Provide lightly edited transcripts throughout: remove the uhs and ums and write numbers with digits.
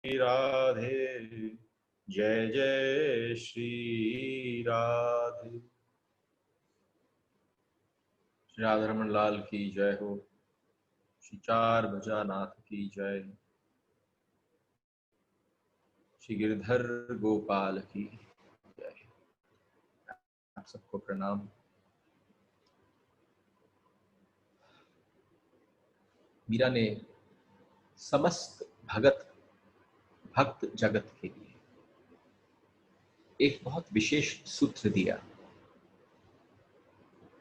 राधे, जय जय श्री राधे। श्री राधारमण लाल की जय हो। श्री चार भजानाथ की जय। श्री गिरधर गोपाल की जय। आप सबको प्रणाम। मीरा ने समस्त भक्त जगत के लिए एक बहुत विशेष सूत्र दिया,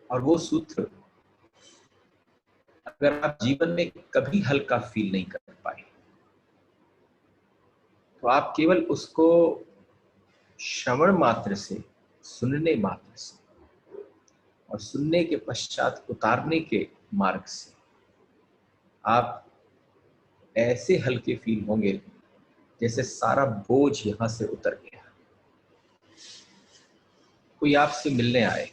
और वो सूत्र अगर आप जीवन में कभी हल्का फील नहीं कर पाए तो आप केवल उसको श्रवण मात्र से, सुनने मात्र से और सुनने के पश्चात उतारने के मार्ग से आप ऐसे हल्के फील होंगे जैसे सारा बोझ यहां से उतर गया। कोई आपसे मिलने आए,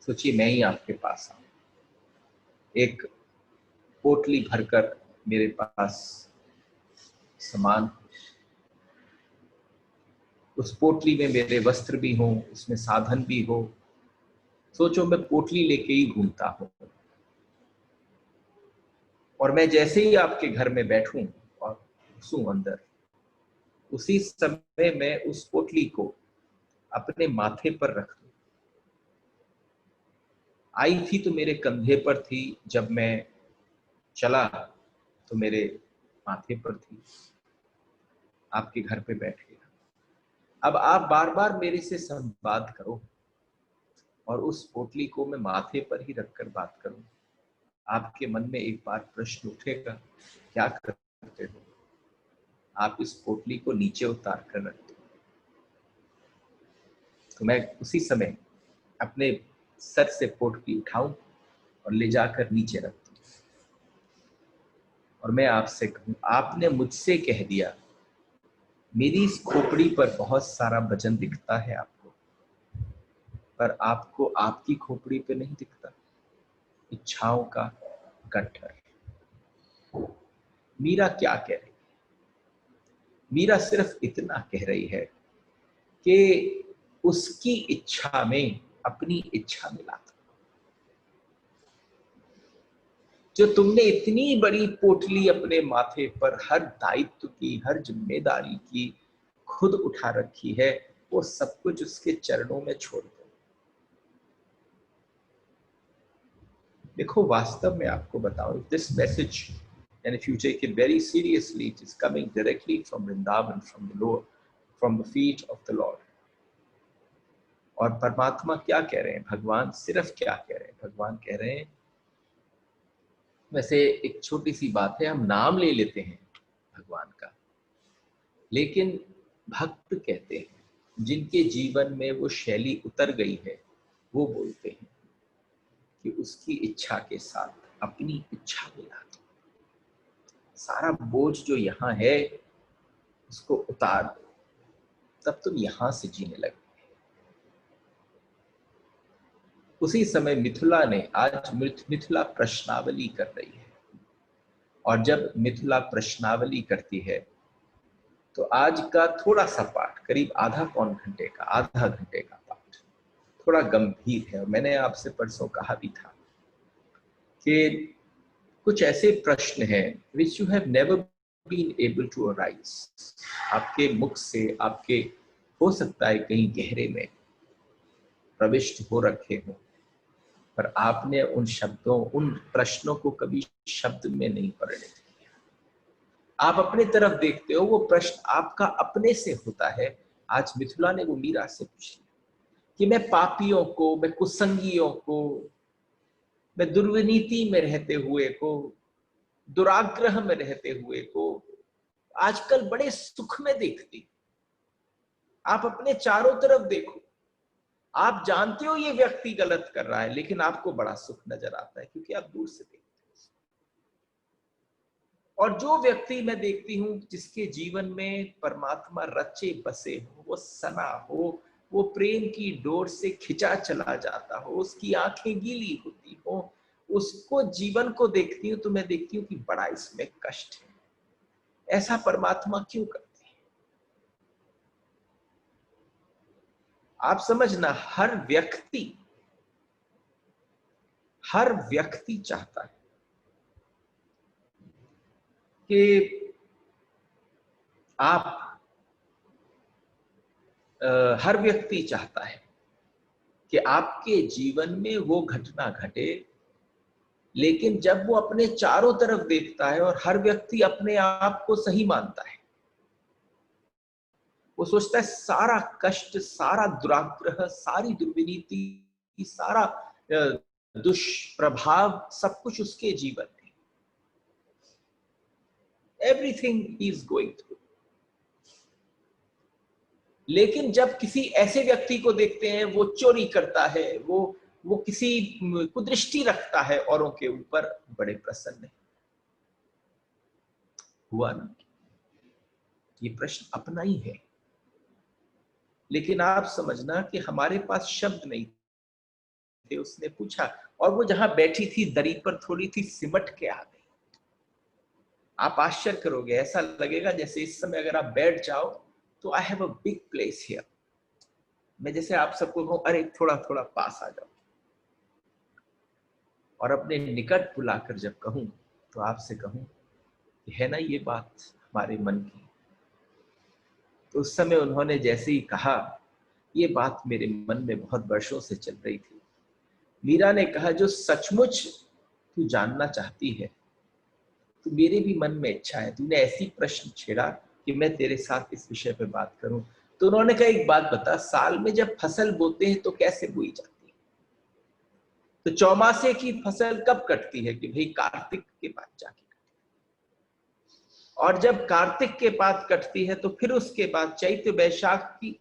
सोचिए मैं ही आपके पास आऊं, एक पोटली भरकर मेरे पास सामान, उस पोटली में मेरे वस्त्र भी हों, उसमें साधन भी हो। सोचो मैं पोटली लेके ही घूमता हूं, और मैं जैसे ही आपके घर में बैठूं और घुसूं अंदर, उसी समय मैं उस पोटली को अपने माथे पर रख दूं। आई थी तो मेरे कंधे पर थी, जब मैं चला तो मेरे माथे पर थी, आपके घर पे बैठ गया। अब आप बार बार मेरे से संवाद करो और उस पोटली को मैं माथे पर ही रखकर बात करूं। आपके मन में एक बार प्रश्न उठेगा, क्या करते हो? आप इस पोटली को नीचे उतार कर रख दो। तो मैं उसी समय अपने सर से पोटली उठाऊं और ले जाकर नीचे रख दूं, और मैं आपसे कहूं, आपने मुझसे कह दिया, मेरी इस खोपड़ी पर बहुत सारा वजन दिखता है आपको, पर आपको आपकी खोपड़ी पे नहीं दिखता, इच्छाओं का गट्ठर। मीरा क्या कह रही है? मीरा सिर्फ इतना कह रही है कि उसकी इच्छा में अपनी इच्छा मिला दो। जो तुमने इतनी बड़ी पोटली अपने माथे पर हर दायित्व की, हर जिम्मेदारी की खुद उठा रखी है, वो सब कुछ उसके चरणों में छोड़ दो। देखो, वास्तव में आपको बताऊं, this message, and if you take it very seriously, it is coming directly from Vrindavan, from the Lord, from the feet of the Lord. और परमात्मा क्या कह रहे हैं? भगवान सिर्फ क्या कह रहे हैं? भगवान कह रहे हैं, वैसे एक छोटी सी बात है, हम नाम ले लेते हैं भगवान का, लेकिन भक्त कहते हैं जिनके जीवन में वो शैली उतर गई है, वो बोलते हैं कि उसकी इच्छा के साथ अपनी इच्छा मिला दो। सारा बोझ जो यहाँ है उसको उतार दो, तब तुम यहां से जीने लगे। उसी समय मिथिला ने, आज मिथिला प्रश्नावली कर रही है, और जब मिथिला प्रश्नावली करती है तो आज का थोड़ा सा पाठ, करीब आधा घंटे का पाठ थोड़ा गंभीर है। और मैंने आपसे परसों कहा भी था कि कुछ ऐसे प्रश्न हैं which you have never been able to arise, आपके मुख से, आपके हो सकता है कहीं गहरे में प्रविष्ट हो रखे हो, पर आपने उन शब्दों, उन प्रश्नों को कभी शब्द में नहीं परिणत किया। आप अपने तरफ देखते हो, वो प्रश्न आपका अपने से होता है। आज मिथिला ने वो मीरा से पूछ लिया कि मैं पापियों को, मैं कुसंगियों को, मैं दुर्विनीति में रहते हुए को, दुराग्रह में रहते हुए को आजकल बड़े सुख में देखती। आप अपने चारों तरफ देखो, आप जानते हो ये व्यक्ति गलत कर रहा है, लेकिन आपको बड़ा सुख नजर आता है क्योंकि आप दूर से देखते हो। और जो व्यक्ति मैं देखती हूं जिसके जीवन में परमात्मा रचे बसे हो, वो सना हो, वो प्रेम की डोर से खिंचा चला जाता हो, उसकी आंखें गीली होती हो, उसको जीवन को देखती हूं तो मैं देखती हूं कि बड़ा इसमें कष्ट है। ऐसा परमात्मा क्यों करते हैं? आप समझना, हर व्यक्ति चाहता है कि हर व्यक्ति चाहता है कि आपके जीवन में वो घटना घटे, लेकिन जब वो अपने चारों तरफ देखता है और हर व्यक्ति अपने आप को सही मानता है, वो सोचता है सारा कष्ट, सारा दुराग्रह, सारी दुर्विनीति, सारा दुष्प्रभाव, सब कुछ उसके जीवन में, everything he is going through. लेकिन जब किसी ऐसे व्यक्ति को देखते हैं, वो चोरी करता है, वो किसी कुदृष्टि रखता है औरों के ऊपर, बड़े प्रसन्न है। हुआ ना? ये प्रश्न अपना ही है, लेकिन आप समझना कि हमारे पास शब्द नहीं थे। उसने पूछा, और वो जहां बैठी थी दरी पर थोड़ी थी सिमट के आ गई। आप आश्चर्य करोगे, ऐसा लगेगा जैसे इस समय अगर आप बैठ जाओ तो I have a big place here. मैं जैसे आप सबको कहूं, अरे थोड़ा थोड़ा पास आ जाओ, और अपने निकट बुलाकर जब कहूं तो आपसे कहूं कि है ना ये बात हमारे मन की। तो उस समय उन्होंने जैसे ही कहा, ये बात मेरे मन में बहुत वर्षों से चल रही थी। मीरा ने कहा, जो सचमुच तू जानना चाहती है तो मेरे भी मन में इच्छा है। तूने ऐसी प्रश्न छेड़ा कि मैं तेरे साथ इस विषय पे बात करूं। तो उन्होंने कहा, एक बात बता, साल में जब फसल बोते हैं तो कैसे बोई जाती है? तो चौमासे की फसल कब कटती है? कि भाई कार्तिक के बाद जाके, और जब कार्तिक के बाद कटती है तो फिर उसके बाद चैत्र वैशाख की,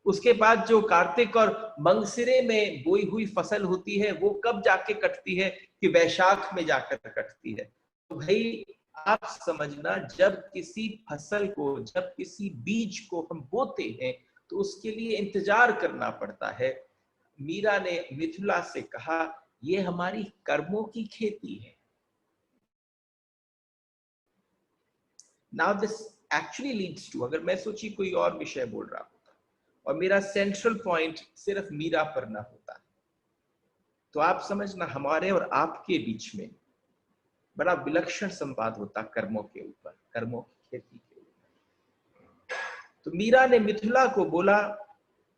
उसके बाद जो कार्तिक और मंगसिरे में बोई हुई फसल होती है वो कब जाके कटती है? कि वैशाख में जाकर कटती है। तो भाई आप समझना, जब किसी फसल को, जब किसी बीज को हम बोते हैं तो उसके लिए इंतजार करना पड़ता है। मीरा ने मिथिला से कहा, ये हमारी कर्मों की खेती है। Now this actually leads to, अगर मैं सोची कोई और विषय बोल रहा होता और मेरा सेंट्रल पॉइंट सिर्फ मीरा पर ना होता, तो आप समझना हमारे और आपके बीच में बड़ा विलक्षण संवाद होता कर्मों के ऊपर, कर्मों की खेती के ऊपर। तो मीरा ने मिथिला को बोला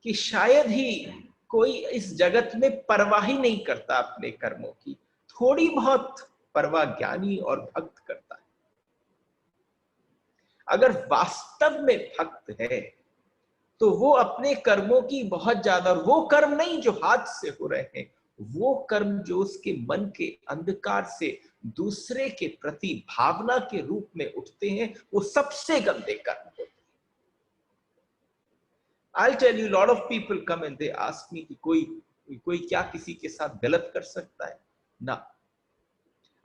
कि शायद ही कोई इस जगत में परवाह ही नहीं करता अपने कर्मों की, थोड़ी बहुत परवाह ज्ञानी और भक्त करता है। अगर वास्तव में भक्त है तो वो अपने कर्मों की बहुत ज्यादा, और वो कर्म नहीं जो हाथ से हो रहे हैं, वो कर्म जो उसके मन के अंधकार से दूसरे के प्रति भावना के रूप में उठते हैं, वो सबसे गंदे कर्म होते हैं। I'll tell you, lot of people come and they ask me कि कोई क्या किसी के साथ गलत कर सकता है? ना,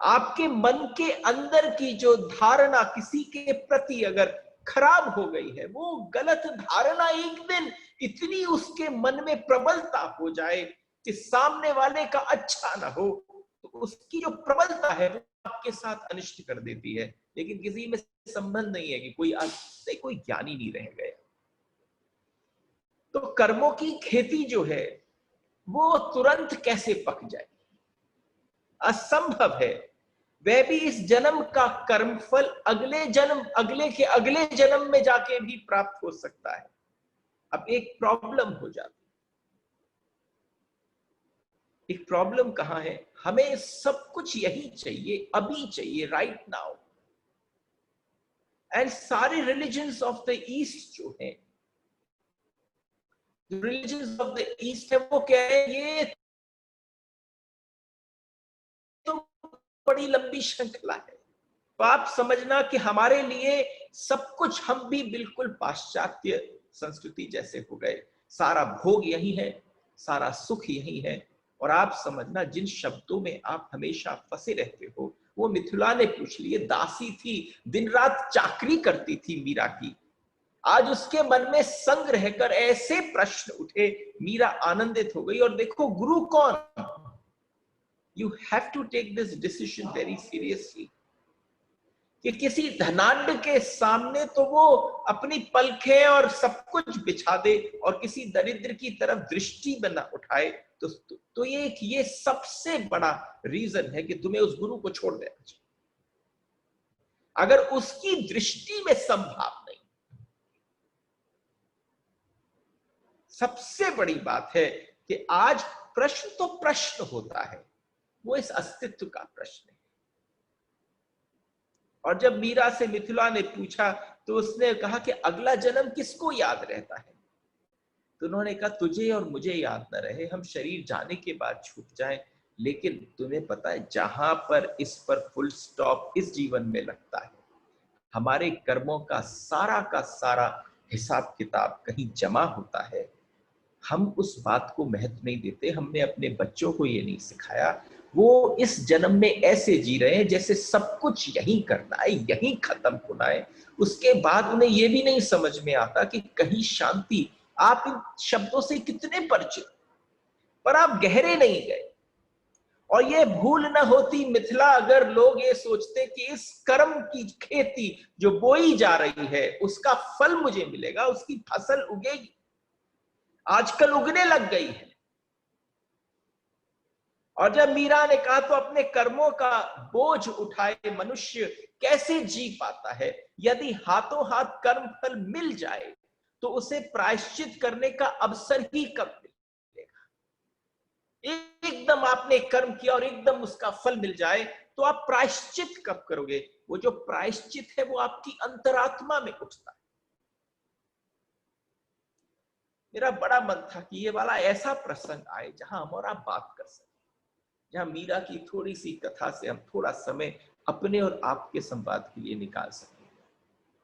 आपके मन के अंदर की जो धारणा किसी के प्रति अगर खराब हो गई है, वो गलत धारणा एक दिन इतनी उसके मन में प्रबलता हो जाए कि सामने वाले का अच्छा ना हो, तो उसकी जो प्रबलता है वो आपके साथ अनिष्ट कर देती है। लेकिन किसी में संबंध नहीं है कि कोई ज्ञानी नहीं रह गया। तो कर्मों की खेती जो है वो तुरंत कैसे पक जाए? असंभव है। वह भी इस जन्म का कर्मफल अगले के अगले जन्म में जाके भी प्राप्त हो सकता है। अब एक प्रॉब्लम हो जाती, एक प्रॉब्लम कहां है? हमें सब कुछ यही चाहिए, अभी चाहिए, राइट नाउ। एंड सारे रिलीजन्स ऑफ द ईस्ट जो है, रिलीजन्स ऑफ द ईस्ट है, वो क्या है? ये तो बड़ी लंबी श्रृंखला है। तो आप समझना कि हमारे लिए सब कुछ, हम भी बिल्कुल पाश्चात्य संस्कृति जैसे हो गए। सारा भोग यही है, सारा सुख यही है। और आप समझना, जिन शब्दों में आप हमेशा फंसे रहते हो, वो मिथिला ने पूछ लिए। दासी थी, दिन रात चाकरी करती थी मीरा की। आज उसके मन में संग रहकर ऐसे प्रश्न उठे, मीरा आनंदित हो गई। और देखो गुरु कौन? You have to take this decision very seriously कि किसी धनाढ्य के सामने तो वो अपनी पलखें और सब कुछ बिछा दे और किसी दरिद्र की तरफ दृष्टि बना उठाए, तो ये सबसे बड़ा रीजन है कि तुम्हें उस गुरु को छोड़ देना चाहिए, अगर उसकी दृष्टि में संभाव नहीं। सबसे बड़ी बात है कि आज प्रश्न तो प्रश्न होता है, वो इस अस्तित्व का प्रश्न है। और जब मीरा से मिथिला ने पूछा तो उसने कहा कि अगला जन्म किसको याद रहता है? तो उन्होंने कहा तुझे और मुझे याद न रहे, हम शरीर जाने के बाद छूट जाएं, लेकिन तुम्हें पता है जहां पर इस पर फुल स्टॉप इस जीवन में लगता है, हमारे कर्मों का सारा हिसाब किताब कहीं जमा होता है। हम उस बात को महत्व नहीं देते, हमने अपने बच्चों को ये नहीं सिखाया। वो इस जन्म में ऐसे जी रहे हैं जैसे सब कुछ यहीं करना है, यहीं खत्म होना है। उसके बाद उन्हें ये भी नहीं समझ में आता कि कहीं शांति। आप इन शब्दों से कितने परिचित, पर आप गहरे नहीं गए। और ये भूल न होती मिथिला अगर लोग ये सोचते कि इस कर्म की खेती जो बोई जा रही है उसका फल मुझे मिलेगा, उसकी फसल उगेगी, आजकल उगने लग गई है। और जब मीरा ने कहा तो अपने कर्मों का बोझ उठाए मनुष्य कैसे जी पाता है? यदि हाथों हाथ कर्म फल मिल जाए तो उसे प्रायश्चित करने का अवसर ही कब मिलेगा? एकदम आपने कर्म किया और एकदम उसका फल मिल जाए तो आप प्रायश्चित कब करोगे? वो जो प्रायश्चित है वो आपकी अंतरात्मा में उठता है। मेरा बड़ा मन था कि ये वाला ऐसा प्रसंग आए जहां हम और आप बात कर सकें, जहां मीरा की थोड़ी सी कथा से हम थोड़ा समय अपने और आपके संवाद के लिए निकाल सकें।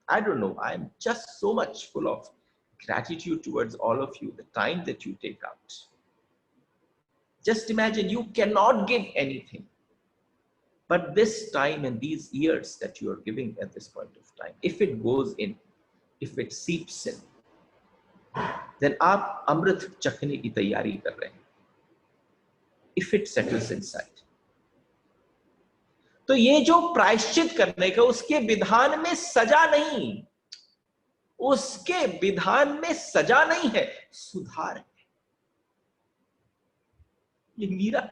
I don't know, I am just so much full of gratitude towards all of you, the time that you take out. Just imagine, you cannot give anything, but this time and these years that you are giving at this point of time, if it goes in, if it seeps in, then आप अमृत चखने की तैयारी कर रहे हैं। If it settles inside, तो ये जो प्रायश्चित करने का, उसके विधान में सजा नहीं, उसके विधान में सजा नहीं है, सुधार है। ये मीरा।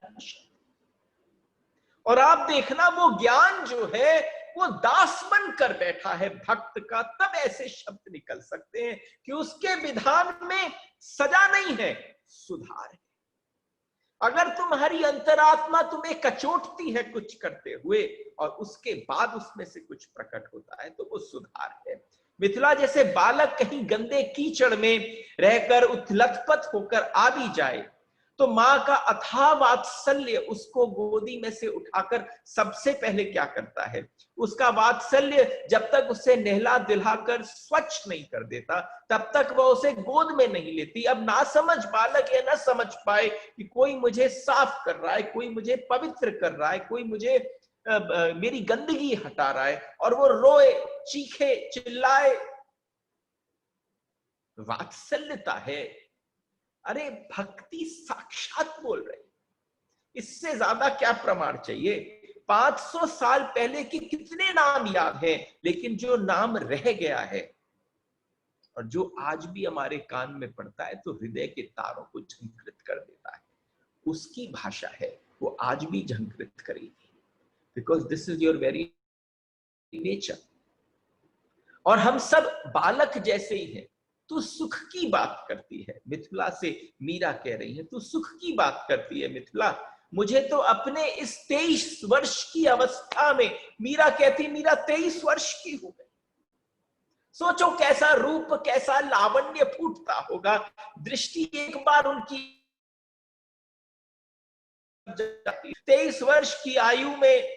और आप देखना वो ज्ञान जो है वो दास बनकर बैठा है भक्त का, तब ऐसे शब्द निकल सकते हैं कि उसके विधान में सजा नहीं है, सुधार है। अगर तुम्हारी अंतरात्मा तुम्हें कचोटती है कुछ करते हुए और उसके बाद उसमें से कुछ प्रकट होता है तो वो सुधार है। मिथिला जैसे बालक कहीं गंदे कीचड़ में रहकर उथलथपथ होकर आ भी जाए तो मां का अथाह वात्सल्य उसको गोदी में से उठाकर सबसे पहले क्या करता है, उसका वात्सल्य जब तक उसे नहला दिलाकर स्वच्छ नहीं कर देता तब तक वह उसे गोद में नहीं लेती। अब ना समझ बालक ये ना समझ पाए कि कोई मुझे साफ कर रहा है, कोई मुझे पवित्र कर रहा है, कोई मुझे मेरी गंदगी हटा रहा है, और वो रोए, चीखे, चिल्लाए। वात्सल्यता है। अरे भक्ति साक्षात बोल रही, इससे ज्यादा क्या प्रमाण चाहिए? 500 साल पहले के कितने नाम याद हैं, लेकिन जो नाम रह गया है और जो आज भी हमारे कान में पड़ता है तो हृदय के तारों को झंकृत कर देता है, उसकी भाषा है, वो आज भी झंकृत करेगी, because this is your very nature. और हम सब बालक जैसे ही हैं। तू सुख की बात करती है, मिथिला से मीरा कह रही है, तू सुख की बात करती है मिथिला, मुझे तो अपने इस 23 वर्ष की अवस्था में, मीरा कहती मीरा 23 वर्ष की हो गई। सोचो कैसा रूप, कैसा लावण्य फूटता होगा, दृष्टि एक बार उनकी 23 वर्ष की आयु में,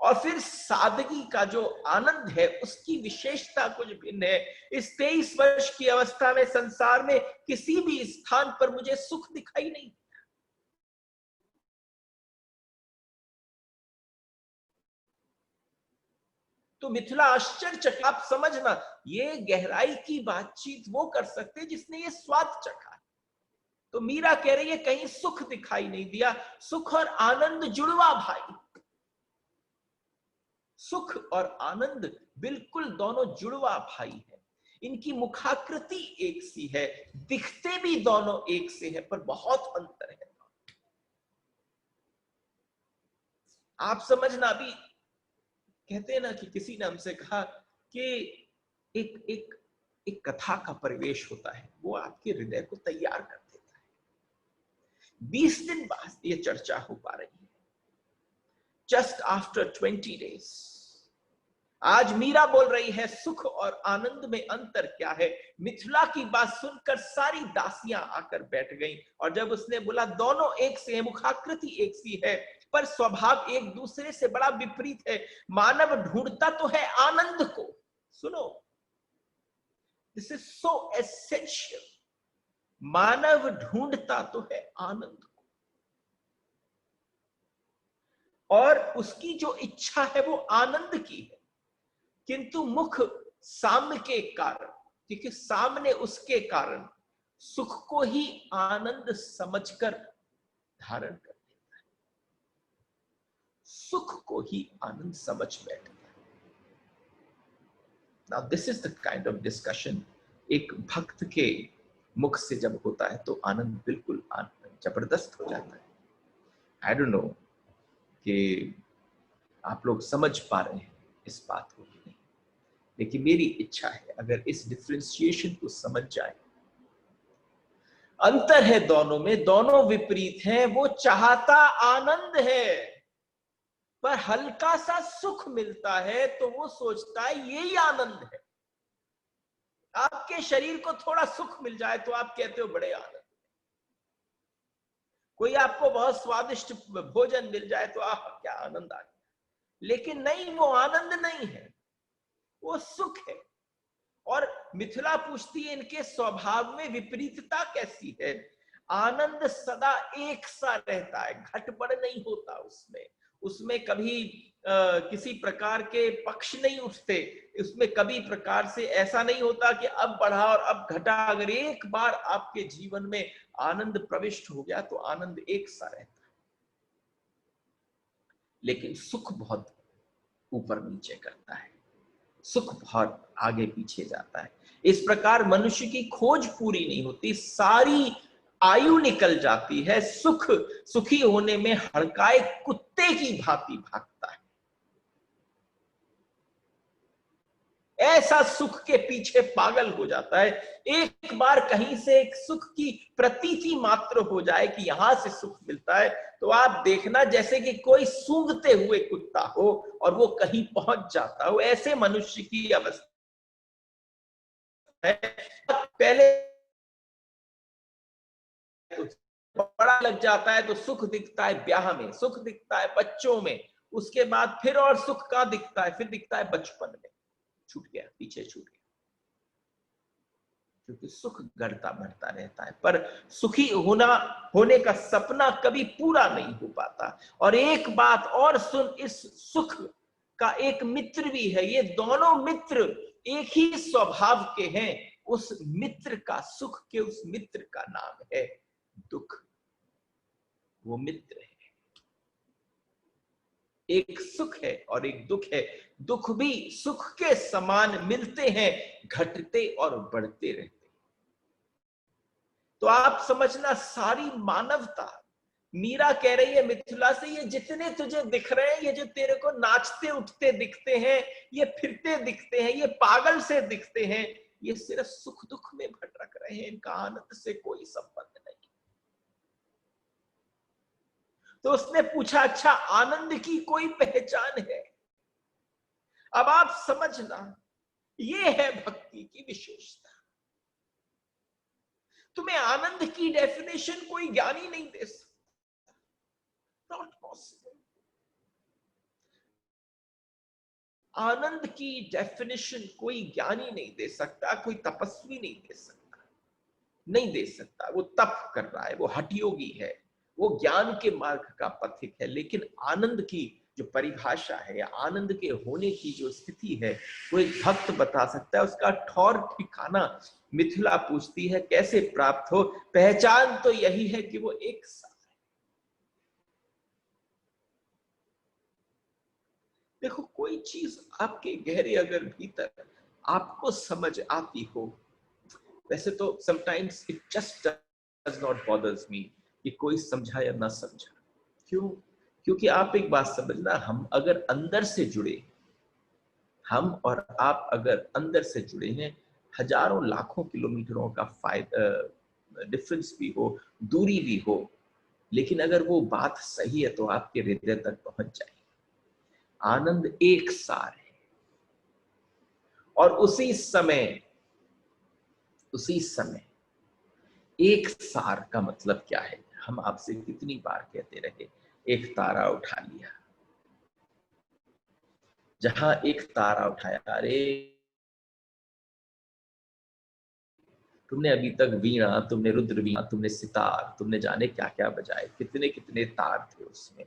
और फिर सादगी का जो आनंद है उसकी विशेषता कुछ भिन्न है। इस 23 वर्ष की अवस्था में संसार में किसी भी स्थान पर मुझे सुख दिखाई नहीं। तो मिथिला आश्चर्यचकित, आप समझना, ये गहराई की बातचीत वो कर सकते जिसने ये स्वाद चखा। तो मीरा कह रही है कहीं सुख दिखाई नहीं दिया, सुख और आनंद जुड़वा भाई, सुख और आनंद बिल्कुल दोनों जुड़वा भाई है। इनकी मुखाकृति एक सी है, दिखते भी दोनों एक से है, पर बहुत अंतर है। आप समझना, अभी कहते हैं ना कि किसी ने हमसे कहा कि एक एक एक कथा का परिवेश होता है, वो आपके हृदय को तैयार कर देता है। 20 दिन बाद ये चर्चा हो पा रही है, जस्ट आफ्टर 20 डेज। आज मीरा बोल रही है सुख और आनंद में अंतर क्या है। मिथिला की बात सुनकर सारी दासियां आकर बैठ गईं, और जब उसने बोला दोनों एक से है, मुखाकृति एक सी है, पर स्वभाव एक दूसरे से बड़ा विपरीत है। मानव ढूंढता तो है आनंद को, सुनो, दिस इज सो एसेंशियल। मानव ढूंढता तो है आनंद को, और उसकी जो इच्छा है वो आनंद की है, किंतु मुख साम्य के कारण, क्योंकि सामने उसके कारण सुख को ही आनंद समझकर धारण कर देता है, सुख को ही आनंद समझ बैठता है। Now this is the kind of discussion एक भक्त के मुख से जब होता है तो आनंद बिल्कुल जबरदस्त हो जाता है। आई डोंट नो कि आप लोग समझ पा रहे हैं इस बात को, लेकिन मेरी इच्छा है अगर इस डिफरेंशिएशन को समझ जाए, अंतर है दोनों में, दोनों विपरीत हैं। वो चाहता आनंद है, पर हल्का सा सुख मिलता है तो वो सोचता है यही आनंद है। आपके शरीर को थोड़ा सुख मिल जाए तो आप कहते हो बड़े आनंद। कोई आपको बहुत स्वादिष्ट भोजन मिल जाए तो आह क्या आनंद आ गया, लेकिन नहीं, वो आनंद नहीं है, वो सुख है। और मिथिला पूछती है इनके स्वभाव में विपरीतता कैसी है। आनंद सदा एक सा रहता है, घटबढ़ नहीं होता उसमें, उसमें कभी किसी प्रकार के पक्ष नहीं उठते, उसमें कभी प्रकार से ऐसा नहीं होता कि अब बढ़ा और अब घटा। अगर एक बार आपके जीवन में आनंद प्रविष्ट हो गया तो आनंद एक सा रहता है, लेकिन सुख बहुत ऊपर नीचे करता है, सुख बहुत आगे पीछे जाता है। इस प्रकार मनुष्य की खोज पूरी नहीं होती, सारी आयु निकल जाती है, सुख सुखी होने में हड़काए कुत्ते की भांति भागता है। ऐसा सुख के पीछे पागल हो जाता है। एक बार कहीं से एक सुख की प्रतीति मात्र हो जाए कि यहां से सुख मिलता है, तो आप देखना जैसे कि कोई सूंघते हुए कुत्ता हो और वो कहीं पहुंच जाता हो, ऐसे मनुष्य की अवस्था है। पहले तो बड़ा लग जाता है तो सुख दिखता है ब्याह में, सुख दिखता है बच्चों में, उसके बाद फिर और सुख का दिखता है, फिर दिखता है बचपन में। छूट गया, पीछे छूट गया, क्योंकि सुख घटता बढ़ता रहता है, पर सुखी होने का सपना कभी पूरा नहीं हो पाता। और एक बात और सुन, इस सुख का एक मित्र भी है। ये दोनों मित्र एक ही स्वभाव के हैं। उस मित्र का, सुख के उस मित्र का नाम है दुख। वो मित्र है, एक सुख है और एक दुख है। दुख भी सुख के समान मिलते हैं, घटते और बढ़ते रहते। तो आप समझना, सारी मानवता, मीरा कह रही है मिथिला से, ये जितने तुझे दिख रहे हैं, ये जो तेरे को नाचते उठते दिखते हैं, ये फिरते दिखते हैं, ये पागल से दिखते हैं, ये सिर्फ सुख दुख में भटक रहे हैं, इनका आनंद से कोई संबंध नहीं। तो उसने पूछा अच्छा आनंद की कोई पहचान है? अब आप समझना, ये है भक्ति की विशेषता। तुम्हें आनंद की डेफिनेशन कोई ज्ञानी नहीं दे सकता, नॉट पॉसिबल। आनंद की डेफिनेशन कोई ज्ञानी नहीं दे सकता, कोई तपस्वी नहीं दे सकता, नहीं दे सकता। वो तप कर रहा है, वो हठयोगी है, वो ज्ञान के मार्ग का पथिक है, लेकिन आनंद की जो परिभाषा है या आनंद के होने की जो स्थिति है, वो एक भक्त बता सकता है। उसका ठौर ठिकाना मिथिला पूछती है कैसे प्राप्त हो? पहचान तो यही है कि वो एक साथ है। देखो, कोई चीज आपके गहरे अगर भीतर आपको समझ आती हो, वैसे तो sometimes it just does not bothers me कि कोई समझा या ना समझा। क्यों? क्योंकि आप एक बात समझना, हम अगर अंदर से जुड़े, हम और आप अगर अंदर से जुड़े हैं, हजारों लाखों किलोमीटरों का डिफरेंस भी हो, दूरी भी हो, लेकिन अगर वो बात सही है तो आपके हृदय तक पहुंच जाए। आनंद एक सार है। और उसी समय एक सार का मतलब क्या है? हम आपसे कितनी बार कहते रहे, एक तारा उठा लिया। जहां एक तारा उठाया, अरे तुमने अभी तक वीणा, तुमने रुद्र वीणा, तुमने सितार, तुमने जाने क्या क्या बजाए, कितने कितने तार थे उसमें।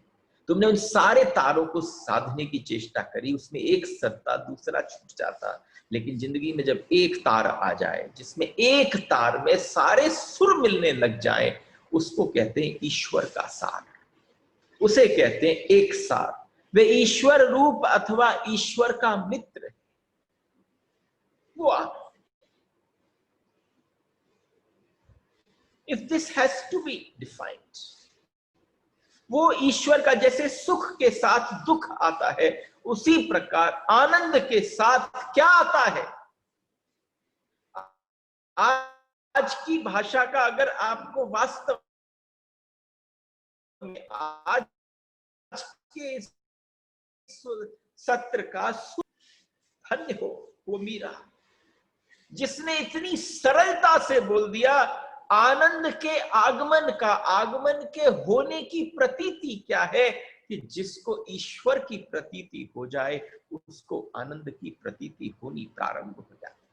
तुमने उन सारे तारों को साधने की चेष्टा करी, उसमें एक सत्ता, दूसरा छूट जाता। लेकिन जिंदगी में जब एक तार आ जाए, जिसमें एक तार में सारे सुर मिलने लग जाए, उसको कहते हैं ईश्वर का सार। उसे कहते हैं एक सार। वे ईश्वर रूप अथवा ईश्वर का मित्र, वो आप। If this has to be defined, वो ईश्वर का, जैसे सुख के साथ दुख आता है, उसी प्रकार आनंद के साथ क्या आता है? आज की भाषा का अगर आपको वास्तव में आज के सत्र का धन्य हो वो मीरा, जिसने इतनी सरलता से बोल दिया आनंद के आगमन का, आगमन के होने की प्रतीति क्या है, कि जिसको ईश्वर की प्रतीति हो जाए उसको आनंद की प्रतीति होनी प्रारंभ हो जाती।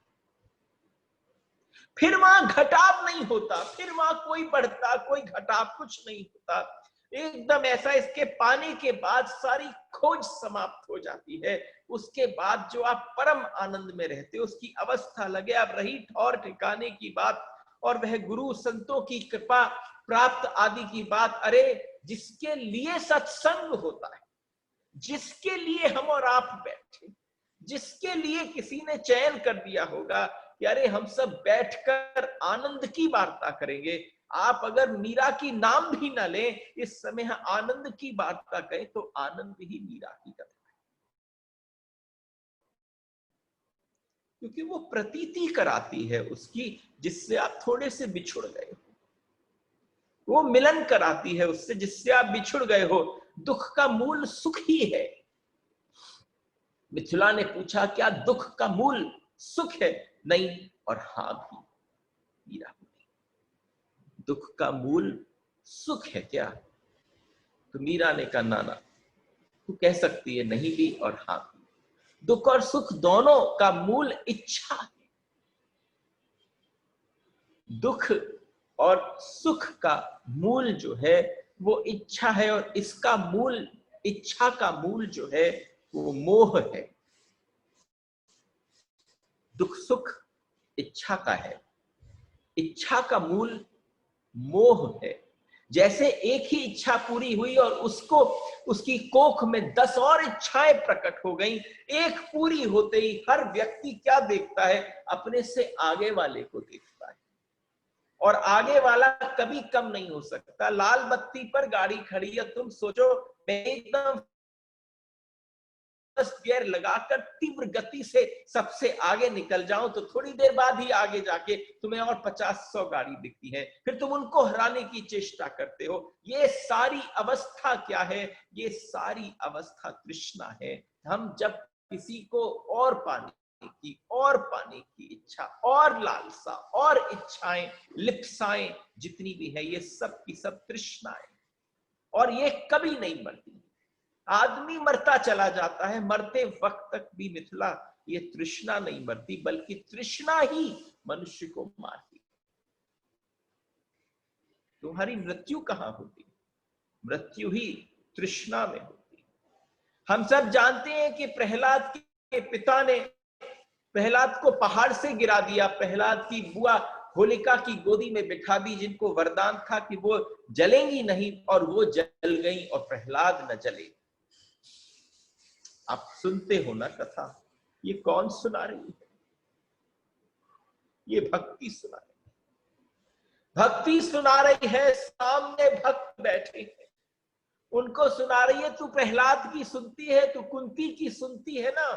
फिर वहां घटाव नहीं होता, फिर वहां कोई बढ़ता कोई घटाव कुछ नहीं होता। एकदम ऐसा, इसके पाने के बाद सारी खोज समाप्त हो जाती है। उसके बाद जो आप परम आनंद में रहते हो, उसकी अवस्था लगे। अब रही ठौर ठिकाने की बात और वह गुरु संतों की कृपा प्राप्त आदि की बात, अरे जिसके लिए सत्संग होता है, जिसके लिए हम और आप बैठे, जिसके लिए किसी ने चयन कर दिया होगा कि अरे हम सब बैठकर आनंद की वार्ता करेंगे। आप अगर मीरा की नाम भी ना लें, इस समय आनंद की वार्ता करें तो आनंद ही मीरा की कथा है। क्योंकि वो प्रतीति कराती है उसकी, जिससे आप थोड़े से बिछुड़ गए हो। वो मिलन कराती है उससे, जिससे आप बिछुड़ गए हो। दुख का मूल सुख ही है। मिथिला ने पूछा, क्या दुख का मूल सुख है? नहीं और हां भी। मीरा बोली, दुख का मूल सुख है क्या? तो मीरा ने कहा, ना, तू कह सकती है नहीं भी और हां भी। दुख और सुख दोनों का मूल इच्छा है। दुख और सुख का मूल जो है वो इच्छा है, और इसका मूल, इच्छा का मूल जो है वो मोह है। दुख सुख इच्छा का है, इच्छा का मूल मोह है। जैसे एक ही इच्छा पूरी हुई और उसको, उसकी कोख में 10 और इच्छाएं प्रकट हो गई। एक पूरी होते ही हर व्यक्ति क्या देखता है? अपने से आगे वाले को देखता है, और आगे वाला कभी कम नहीं हो सकता। लाल बत्ती पर गाड़ी खड़ी है, तुम सोचो मैं एकदम गियर लगाकर तीव्र गति से सबसे आगे निकल जाऊं, तो थोड़ी देर बाद ही आगे जाके तुम्हें और 50-100 गाड़ी दिखती है, फिर तुम उनको हराने की चेष्टा करते हो। ये सारी अवस्था क्या है? ये सारी अवस्था तृष्णा है। हम जब किसी को और पाने की इच्छा और लालसा और इच्छाएं, लिप्साएं जितनी भी है, ये सब की सब तृष्णाएं, और ये कभी नहीं मरती। आदमी मरता चला जाता है, मरते वक्त तक भी मिथिला ये तृष्णा नहीं मरती, बल्कि तृष्णा ही मनुष्य को मारती। तुम्हारी मृत्यु कहां होती? मृत्यु ही तृष्णा में होती। हम सब जानते हैं कि प्रहलाद के पिता ने प्रहलाद को पहाड़ से गिरा दिया। प्रहलाद की बुआ होलिका की गोदी में बिठा दी, जिनको वरदान था कि वो जलेंगी नहीं, और वो जल गई और प्रहलाद न जले। आप सुनते हो ना कथा, ये कौन सुना रही है? ये भक्ति सुना रही है, भक्ति सुना रही है। सामने भक्त बैठे हैं, उनको सुना रही है। तू प्रहलाद की सुनती है, तू कुंती की सुनती है ना।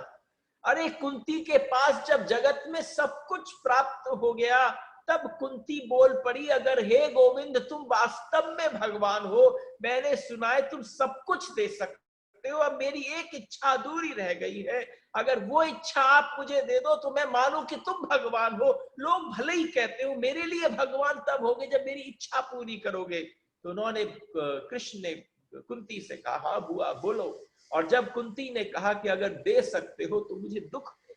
अरे कुंती के पास जब जगत में सब कुछ प्राप्त हो गया, तब कुंती बोल पड़ी, अगर हे गोविंद तुम वास्तव में भगवान हो, मैंने सुना है तुम सब कुछ दे सकते हो, अब मेरी एक इच्छा अधूरी रह गई है, अगर वो इच्छा आप मुझे दे दो तो मैं मानूं कि तुम भगवान हो। लोग भले ही कहते हो, मेरे लिए भगवान तब होगे जब मेरी इच्छा पूरी करोगे। तो उन्होंने, कृष्ण ने कुंती से कहा, हाँ बुआ बोलो। और जब कुंती ने कहा कि अगर दे सकते हो तो मुझे दुख दे,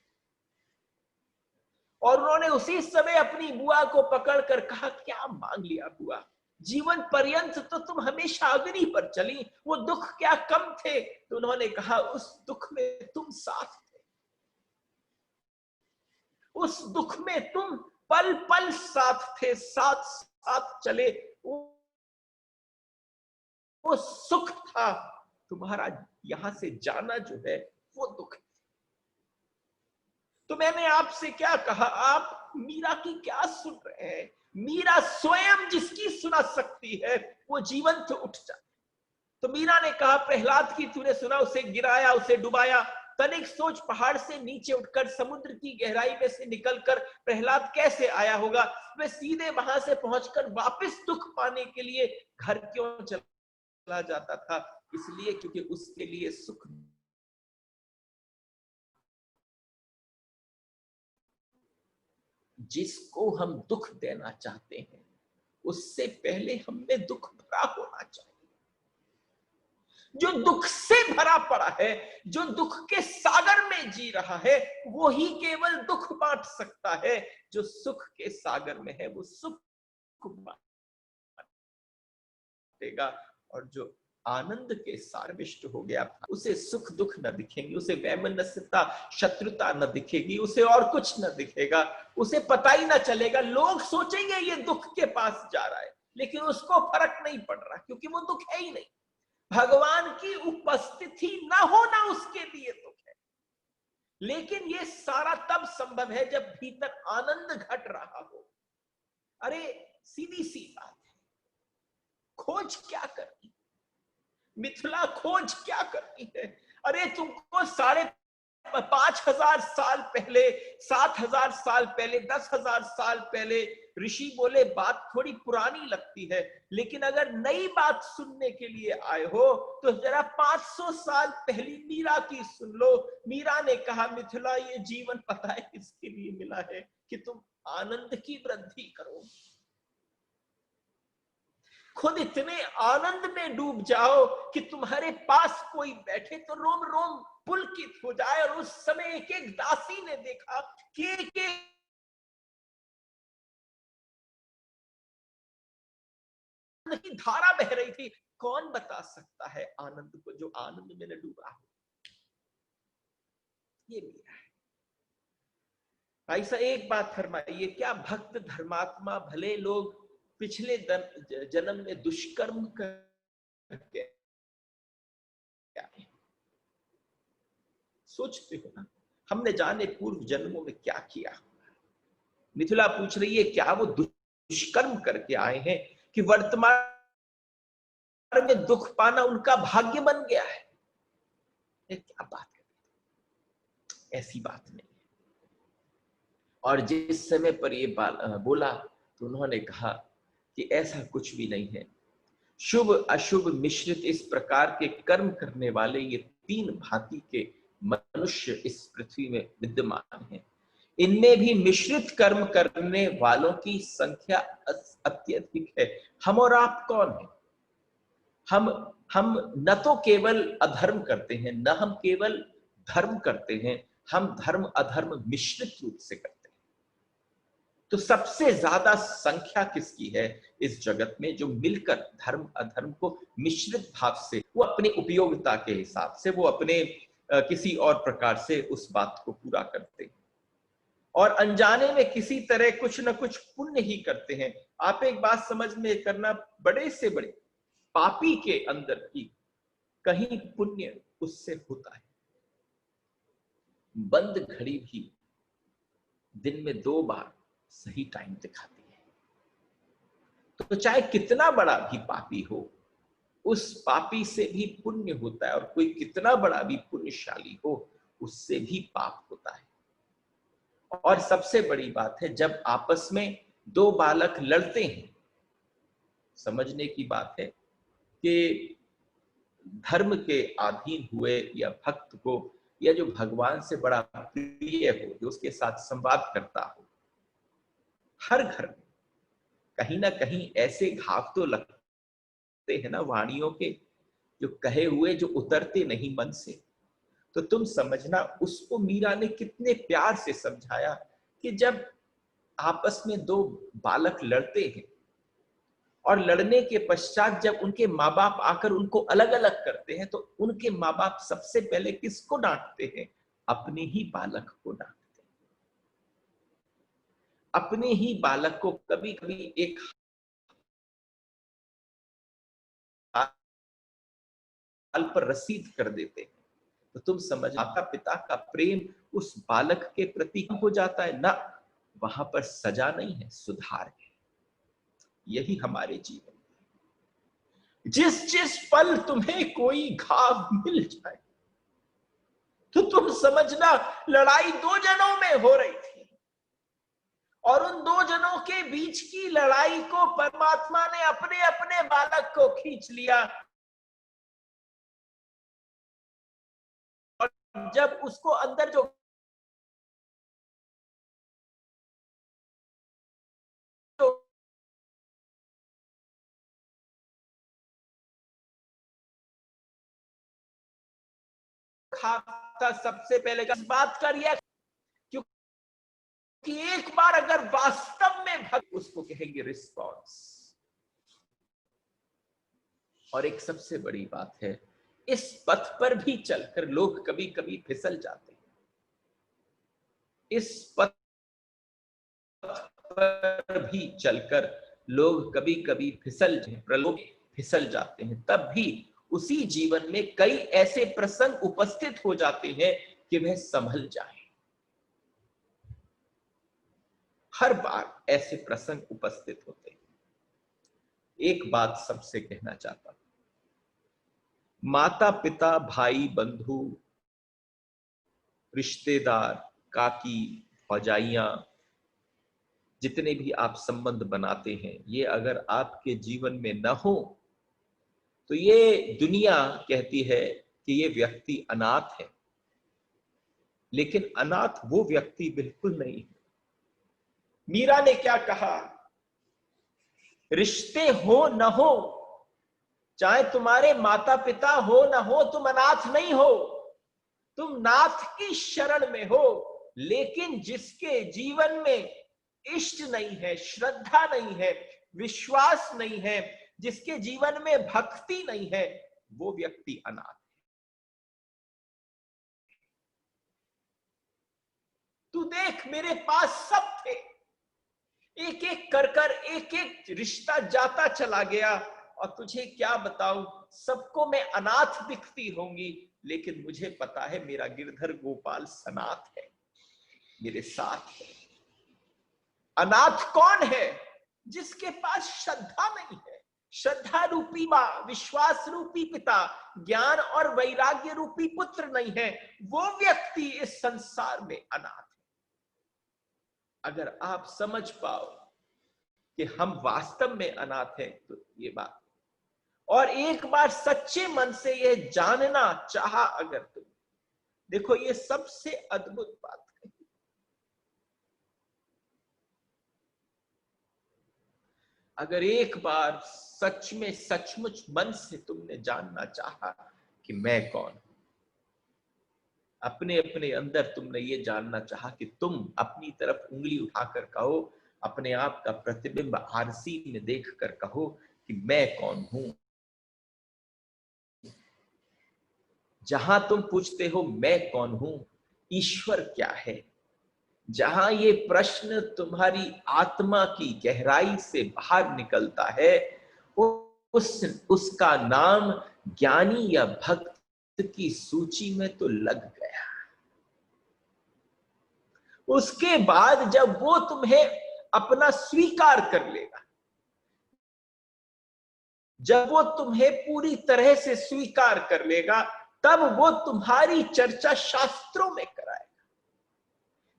और उन्होंने उसी समय अपनी बुआ को पकड़कर कहा, क्या मांग लिया बुआ, जीवन पर्यंत तो तुम हमेशा अग्नि पर चली, वो दुख क्या कम थे? तो उन्होंने कहा, उस दुख में तुम साथ थे, उस दुख में तुम पल पल साथ थे, साथ साथ चले, वो सुख था, तुम्हारा यहां से जाना जो है वो दुख है। तो मैंने आपसे क्या कहा, आप मीरा की क्या सुन रहे हैं? मीरा स्वयं जिसकी सुना सकती है वो जीवंत उठ जाए। तो मीरा ने कहा, प्रहलाद की तूने सुना, उसे गिराया, उसे डुबाया, तनिक सोच, पहाड़ से नीचे उठकर समुद्र की गहराई में से निकलकर प्रहलाद कैसे आया होगा? वह सीधे वहां से पहुंचकर वापस दुख पाने के लिए घर क्यों चला जाता था? इसलिए क्योंकि उसके लिए सुख, जिसको हम दुख देना चाहते हैं उससे पहले हमें दुख भरा होना चाहिए। जो दुख से भरा पड़ा है, जो दुख के सागर में जी रहा है, वो ही केवल दुख बांट सकता है। जो सुख के सागर में है वो सुख बांटेगा, और जो आनंद के सारविष्ट हो गया उसे सुख दुख न दिखेंगे, उसे वैमनस्यता शत्रुता न दिखेगी, उसे और कुछ न दिखेगा, उसे पता ही न चलेगा। लोग सोचेंगे ये दुख के पास जा रहा है, लेकिन उसको फर्क नहीं पड़ रहा, क्योंकि वो दुख है ही नहीं। भगवान की उपस्थिति ना होना उसके लिए दुख है। लेकिन ये सारा तब संभव है जब भीतर आनंद घट रहा हो। अरे सीधी सी बात है, खोज क्या करनी, मिथिला खोज क्या करनी है? अरे तुमको 5,500 साल पहले, 7,000 साल पहले, 10,000 साल पहले ऋषि बोले, बात थोड़ी पुरानी लगती है, लेकिन अगर नई बात सुनने के लिए आए हो तो जरा 500 साल पहली मीरा की सुन लो। मीरा ने कहा, मिथिला ये जीवन पता है किसके लिए मिला है? कि तुम आनंद की वृद्धि करो, खुद इतने आनंद में डूब जाओ कि तुम्हारे पास कोई बैठे तो रोम रोम पुलकित हो जाए। और उस समय एक एक दासी ने देखा कि एक एक धारा बह रही थी। कौन बता सकता है आनंद को, जो आनंद में न डूबा हो? ये मेरा है। भाई साहब एक बात फरमाइए, क्या भक्त धर्मात्मा भले लोग पिछले जन्म में दुष्कर्म करके आए, सोचते हो ना, हमने जाने पूर्व जन्मों में क्या किया? मिथिला पूछ रही है, क्या वो दुष्कर्म करके आए हैं कि वर्तमान में दुख पाना उनका भाग्य बन गया है? क्या बात है, ऐसी बात नहीं। और जिस समय पर ये बोला तो उन्होंने कहा कि ऐसा कुछ भी नहीं है। शुभ अशुभ मिश्रित इस प्रकार के कर्म करने वाले ये 3 भांति के मनुष्य इस पृथ्वी में विद्यमान हैं। इनमें भी मिश्रित कर्म करने वालों की संख्या अत्यधिक है। हम और आप कौन है? हम न तो केवल अधर्म करते हैं, न हम केवल धर्म करते हैं, हम धर्म अधर्म मिश्रित रूप से करते हैं। तो सबसे ज्यादा संख्या किसकी है इस जगत में, जो मिलकर धर्म अधर्म को मिश्रित भाव से, वो अपनी उपयोगिता के हिसाब से, वो अपने किसी और प्रकार से उस बात को पूरा करते हैं, और अनजाने में किसी तरह कुछ न कुछ पुण्य ही करते हैं। आप एक बात समझ में करना, बड़े से बड़े पापी के अंदर की कहीं पुण्य उससे होता है। बंद घड़ी भी दिन में 2 बार सही टाइम दिखाती है। तो चाहे कितना बड़ा भी पापी हो, उस पापी से भी पुण्य होता है, और कोई कितना बड़ा भी पुण्यशाली हो, उससे भी पाप होता है। और सबसे बड़ी बात है, जब आपस में 2 बालक लड़ते हैं, समझने की बात है कि धर्म के अधीन हुए या भक्त को, या जो भगवान से बड़ा प्रिय हो, जो उसके साथ संवाद करता हो, हर घर में कहीं ना कहीं ऐसे घाव तो लगते हैं ना वाणियों के, जो कहे हुए जो उतरते नहीं मन से। तो तुम समझना उसको मीरा ने कितने प्यार से समझाया कि जब आपस में 2 बालक लड़ते हैं और लड़ने के पश्चात जब उनके माँ बाप आकर उनको अलग अलग करते हैं, तो उनके माँ बाप सबसे पहले किसको डांटते हैं? अपने ही बालक को डांटते हैं। अपने ही बालक को कभी कभी एक हाल पर रसीद कर देते हैं। तो तुम समझ, माता पिता का प्रेम उस बालक के प्रति कम हो जाता है ना, वहां पर सजा नहीं है, सुधार है। यही हमारे जीवन में, जिस जिस पल तुम्हें कोई घाव मिल जाए, तो तुम समझना लड़ाई 2 जनों में हो रही थी, और उन 2 जनों के बीच की लड़ाई को परमात्मा ने अपने अपने बालक को खींच लिया। और जब उसको अंदर जो खाता, सबसे पहले इस बात का रिएक्शन, कि एक बार अगर वास्तव में भक्त, उसको कहेंगे रिस्पॉन्स। और एक सबसे बड़ी बात है, इस पथ पर भी चलकर लोग कभी कभी फिसल जाते हैं। इस पथ पर भी चलकर लोग कभी कभी फिसल जाते हैं। तब भी उसी जीवन में कई ऐसे प्रसंग उपस्थित हो जाते हैं कि वह संभल जाए। हर बार ऐसे प्रसंग उपस्थित होते हैं। एक बात सबसे कहना चाहता हूं, माता पिता, भाई बंधु, रिश्तेदार, काकी, भौजाइयां, जितने भी आप संबंध बनाते हैं, ये अगर आपके जीवन में न हो, तो ये दुनिया कहती है कि ये व्यक्ति अनाथ है। लेकिन अनाथ वो व्यक्ति बिल्कुल नहीं है। मीरा ने क्या कहा? रिश्ते हो न हो, चाहे तुम्हारे माता पिता हो न हो, तुम अनाथ नहीं हो, तुम नाथ की शरण में हो। लेकिन जिसके जीवन में इष्ट नहीं है, श्रद्धा नहीं है, विश्वास नहीं है, जिसके जीवन में भक्ति नहीं है, वो व्यक्ति अनाथ। तू देख, मेरे पास सब थे, एक एक कर कर एक एक रिश्ता जाता चला गया, और तुझे क्या बताऊं, सबको मैं अनाथ दिखती होंगी, लेकिन मुझे पता है मेरा गिरधर गोपाल सनाथ है, मेरे साथ है। अनाथ कौन है? जिसके पास श्रद्धा नहीं है। श्रद्धा रूपी मां, विश्वास रूपी पिता, ज्ञान और वैराग्य रूपी पुत्र नहीं है, वो व्यक्ति इस संसार में अनाथ है। अगर आप समझ पाओ कि हम वास्तव में अनाथ हैं, तो ये बात, और एक बार सच्चे मन से यह जानना चाहा अगर तुम, देखो ये सबसे अद्भुत बात है। अगर एक बार सच में सचमुच मन से तुमने जानना चाहा कि मैं कौन हूं, अपने अपने अंदर तुमने ये जानना चाहा कि तुम अपनी तरफ उंगली उठाकर कहो, अपने आप का प्रतिबिंब आरसी में देखकर कहो कि मैं कौन हूं। जहां तुम पूछते हो मैं कौन हूं, ईश्वर क्या है, जहां ये प्रश्न तुम्हारी आत्मा की गहराई से बाहर निकलता है, उसका नाम ज्ञानी या भक्त की सूची में तो लग गया। उसके बाद जब वो तुम्हें अपना स्वीकार कर लेगा, जब वो तुम्हें पूरी तरह से स्वीकार कर लेगा, तब वो तुम्हारी चर्चा शास्त्रों में कराएगा।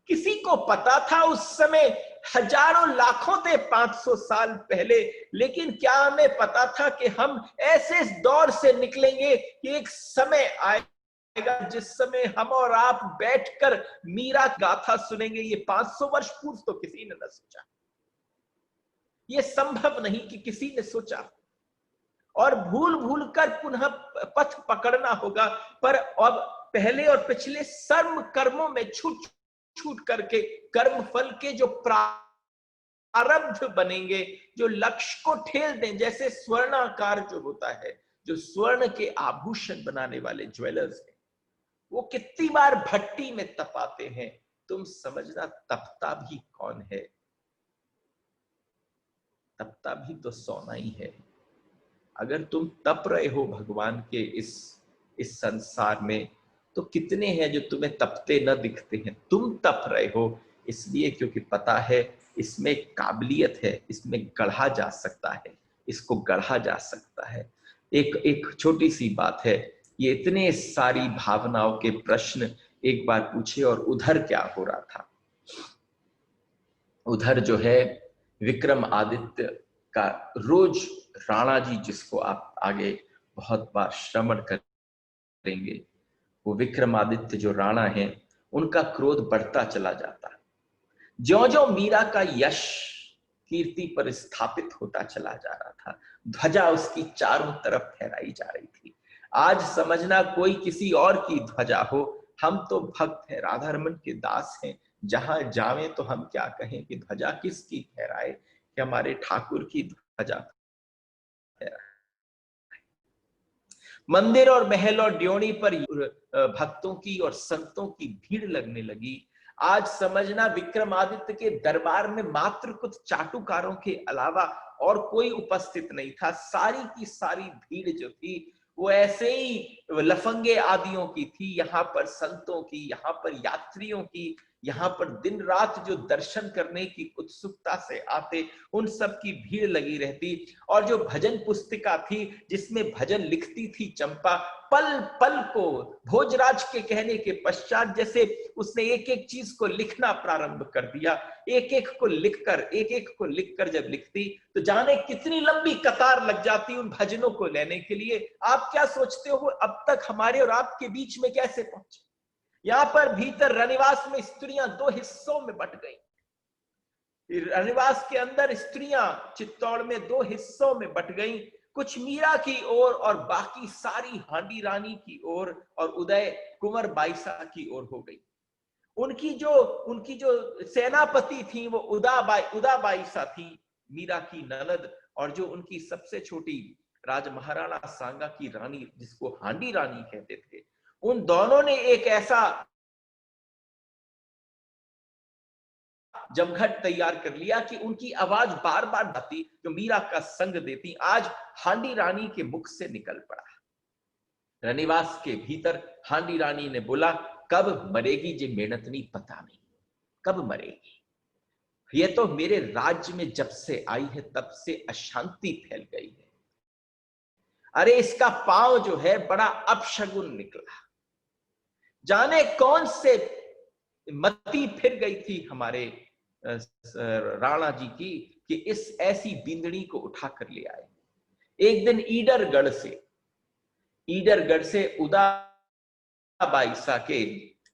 किसी को पता था उस समय? हजारों लाखों थे 500 साल पहले, लेकिन क्या हमें पता था कि हम ऐसे दौर से निकलेंगे कि एक समय आएगा जिस समय हम और आप बैठकर मीरा गाथा सुनेंगे? ये 500 वर्ष पूर्व तो किसी ने न सोचा, ये संभव नहीं कि किसी ने सोचा। और भूल भूल कर पुनः पथ पकड़ना होगा। पर अब पहले और पिछले सर्व कर्मों में छूट छूट करके कर्म फल के जो प्रारब्ध बनेंगे, जो लक्ष्य को ठेल दें, जैसे स्वर्णाकार जो होता है, जो स्वर्ण के आभूषण बनाने वाले ज्वेलर्स हैं, वो कितनी बार भट्टी में तपाते हैं। तुम समझना, तपता भी कौन है? तपता भी तो सोना ही है। अगर तुम तप रहे हो भगवान के इस संसार में, तो कितने हैं जो तुम्हें तपते न दिखते हैं? तुम तप रहे हो इसलिए क्योंकि पता है इसमें काबिलियत है, इसमें गढ़ा जा सकता है, इसको गढ़ा जा सकता है। एक छोटी सी बात है, ये इतने सारी भावनाओं के प्रश्न एक बार पूछे, और उधर क्या हो रहा था? उधर जो है विक्रमादित्य का रोज राणा जी, जिसको आप आगे बहुत बार श्रवण करेंगे, वो विक्रमादित्य जो राणा है, उनका क्रोध बढ़ता चला जाता। ज्यों-ज्यों मीरा का यश कीर्ति पर स्थापित होता चला जा रहा था, ध्वजा उसकी चारों तरफ फहराई जा रही थी। आज समझना कोई किसी और की ध्वजा हो, हम तो भक्त हैं, राधा रमन के दास हैं, जहां जावे तो हम क्या कहें कि ध्वजा किसकी फहराए, कि हमारे ठाकुर की ध्वजा फहराए। मंदिर और महल और ड्योढ़ी पर भक्तों की और संतों की भीड़ लगने लगी। आज समझना, विक्रमादित्य के दरबार में मात्र कुछ चाटुकारों के अलावा और कोई उपस्थित नहीं था। सारी की सारी भीड़ जो थी वो ऐसे ही लफंगे आदियों की थी, यहाँ पर संतों की, यहाँ पर यात्रियों की, यहाँ पर दिन रात जो दर्शन करने की उत्सुकता से आते, उन सब की भीड़ लगी रहती। और जो भजन पुस्तिका थी जिसमें भजन लिखती थी चंपा, पल पल को भोजराज के कहने के पश्चात जैसे उसने एक एक चीज को लिखना प्रारंभ कर दिया। एक एक को लिखकर जब लिखती तो जाने कितनी लंबी कतार लग जाती उन भजनों को लेने के लिए। आप क्या सोचते हो अब तक हमारे और आपके बीच में कैसे पहुंचे? यहां पर भीतर रनिवास में स्त्रियां दो हिस्सों में बट गई। रनिवास के अंदर स्त्रियां चित्तौड़ में दो हिस्सों में बट गई, कुछ मीरा की ओर और बाकी सारी हांडी रानी की ओर और उदय कुंवर बाईसा की ओर हो गई। उनकी जो सेनापति थी वो उदा बाईसा थी, मीरा की ननद, और जो उनकी सबसे छोटी राज महाराणा सांगा की रानी, जिसको हांडी रानी कहते थे, उन दोनों ने एक ऐसा जमघट तैयार कर लिया कि उनकी आवाज बार बार आती, जो मीरा का संग देती। आज हांडी रानी के मुख से निकल पड़ा। रनिवास के भीतर हांडी रानी ने बोला, कब मरेगी जे मेणतनी पता नहीं, कब मरेगी? ये तो मेरे राज्य में जब से आई है तब से अशांति फैल गई है। अरे इसका पांव जो है बड़ा अपशगुन निकला। जाने कौन से मति फिर गई थी हमारे राणा जी की कि इस ऐसी बिंदड़ी को उठा कर ले आए। एक दिन ईडरगढ़ से उदा बाईसा के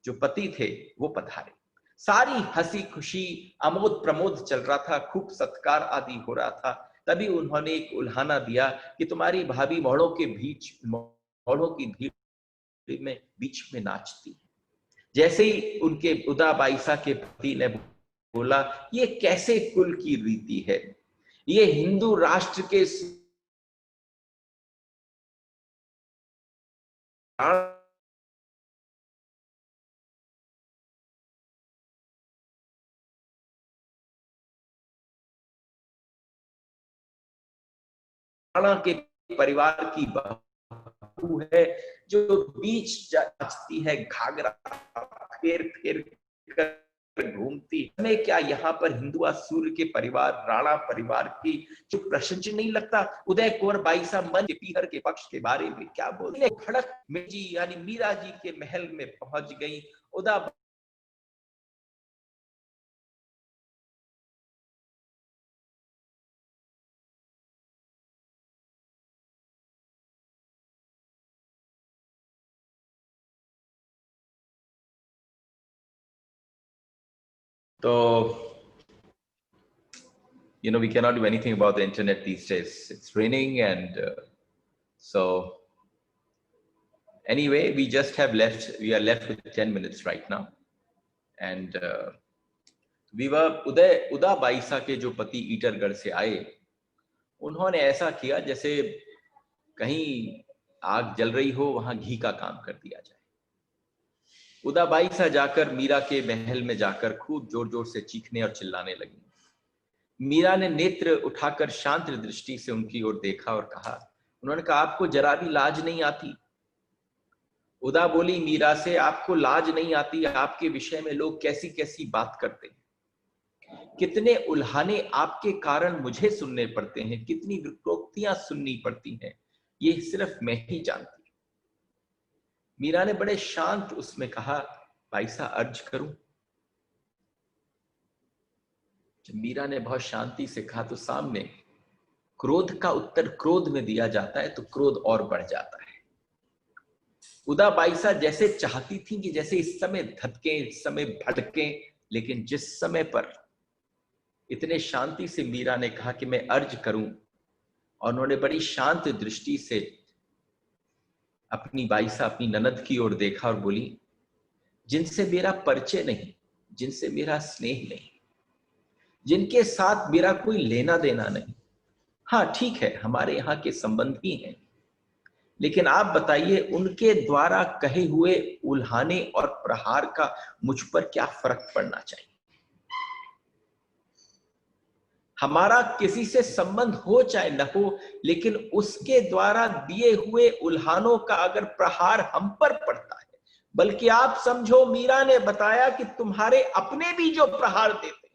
जो पति थे वो पधारे। सारी हंसी खुशी आमोद प्रमोद चल रहा था, खूब सत्कार आदि हो रहा था। तभी उन्होंने एक उल्हाना दिया कि तुम्हारी भाभी मोड़ों की भीड़ में बीच में नाचती है। जैसे ही उनके उदा बाईसा के पति ने बोला, ये कैसे कुल की रीति है, ये हिंदू राष्ट्र के राणा के परिवार की बहू है, जो बीच जाती है घाघरा फेर फेर कर घूमती हमें क्या यहाँ पर हिंदुआ सूर्य के परिवार, राणा परिवार की जो प्रश्न नहीं लगता? उदय कुंवर बाईसा मन के पीहर के पक्ष के बारे में क्या बोलते? खड़क में जी यानी मीरा जी के महल में पहुंच गई। उदा तो we cannot do anything about the internet these days. It's raining, and so anyway, we are left with 10 minutes right now. And उदा बाईसा के जो पति ईटरगढ़ से आए, उन्होंने ऐसा किया जैसे कहीं आग जल रही हो, वहां घी का काम कर दिया जाए। उदा बाईसा जाकर मीरा के महल में जाकर खूब जोर जोर से चीखने और चिल्लाने लगी। मीरा ने नेत्र उठाकर शांत दृष्टि से उनकी ओर देखा और कहा, उन्होंने कहा, आपको जरा भी लाज नहीं आती? उदा बोली मीरा से, आपको लाज नहीं आती? आपके विषय में लोग कैसी कैसी बात करते हैं, कितने उल्हाने आपके कारण मुझे सुनने पड़ते हैं, कितनी विक्रोक्तियां सुननी पड़ती हैं, ये सिर्फ मैं ही जानती। मीरा ने बड़े शांत उसमें कहा, बाईसा अर्ज करूं? जब मीरा ने बहुत शांति से कहा तो सामने क्रोध का उत्तर क्रोध में दिया जाता है तो क्रोध और बढ़ जाता है। उदा बाईसा जैसे चाहती थी कि जैसे इस समय धधके, इस समय भड़के, लेकिन जिस समय पर इतने शांति से मीरा ने कहा कि मैं अर्ज करूं, और उन्होंने बड़ी शांत दृष्टि से अपनी बाईसा, अपनी ननद की ओर देखा और बोली, जिनसे मेरा परिचय नहीं, जिनसे मेरा स्नेह नहीं, जिनके साथ मेरा कोई लेना देना नहीं, हाँ ठीक है हमारे यहाँ के संबंधी हैं, लेकिन आप बताइए उनके द्वारा कहे हुए उल्हाने और प्रहार का मुझ पर क्या फर्क पड़ना चाहिए? हमारा किसी से संबंध हो चाहे न हो, लेकिन उसके द्वारा दिए हुए उल्हानों का अगर प्रहार हम पर पड़ता है, बल्कि आप समझो मीरा ने बताया कि तुम्हारे अपने भी जो प्रहार देते,